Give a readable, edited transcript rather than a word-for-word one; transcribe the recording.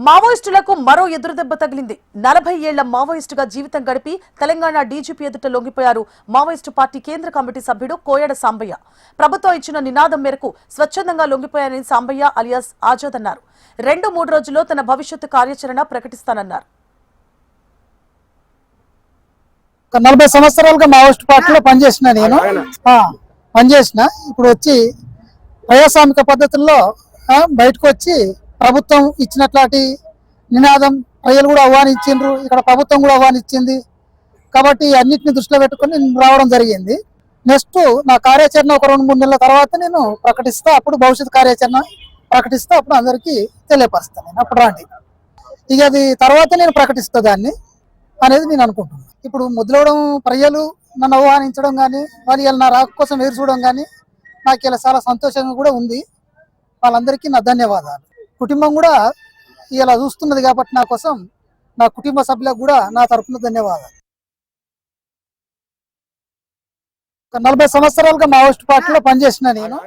మావోయిస్టులకు మరో ఎదురుదెబ్బ తగిలింది. 40 ఏళ్ల మావోయిస్టుగా జీవితం గడిపి తెలంగాణ డీజీపీ ఎదుట లొంగిపోయారు మావోయిస్టు పార్టీ కేంద్ర కమిటీ సభ్యుడు కోయడ సాంబయ్య. ప్రభుత్వం ఇచ్చిన నినాదం మేరకు స్వచ్ఛందంగా లొంగిపోయారని సాంబయ్య అలియాస్ ఆజాద్ అన్నారు. 2-3 రోజుల్లో తన భవిష్యత్తు కార్యాచరణ ప్రకటిస్తానన్నారు. 40 సంవత్సరాలుగా మావోయిస్టు పార్టీలో పనిచేసిన నేను ఇప్పుడు వచ్చి ప్రజాస్వామిక పద్ధతుల్లో బయటకు వచ్చి ప్రభుత్వం ఇచ్చినట్లాంటి నినాదం ప్రజలు కూడా ఆహ్వానించిండ్రు, ఇక్కడ ప్రభుత్వం కూడా ఆహ్వానించింది కాబట్టి అన్నిటిని దృష్టిలో పెట్టుకుని నేను రావడం జరిగింది. నెక్స్ట్ నా కార్యాచరణ ఒక 2-3 నెలల తర్వాత నేను ప్రకటిస్తా, అప్పుడు భవిష్యత్ కార్యాచరణ ప్రకటిస్తా, అప్పుడు అందరికీ తెలియపరుస్తాను. నేను అప్పుడు రాండి ఇక అది తర్వాత నేను ప్రకటిస్తా దాన్ని అనేది నేను అనుకుంటున్నాను. ఇప్పుడు ముద్రవడం ప్రజలు నన్ను ఆహ్వానించడం కానీ వాళ్ళు ఇలా నా రాక కోసం ఎదురు చూడడం కానీ నాకు ఇలా చాలా సంతోషంగా కూడా ఉంది. వాళ్ళందరికీ నా ధన్యవాదాలు. కుటుంబం కూడా ఇలా చూస్తున్నది కాబట్టి నా కోసం నా కుటుంబ సభ్యులకు కూడా నా తరఫున ధన్యవాదాలు. 40 సంవత్సరాలుగా మావోయిస్టు పార్టీలో పనిచేసిన నేను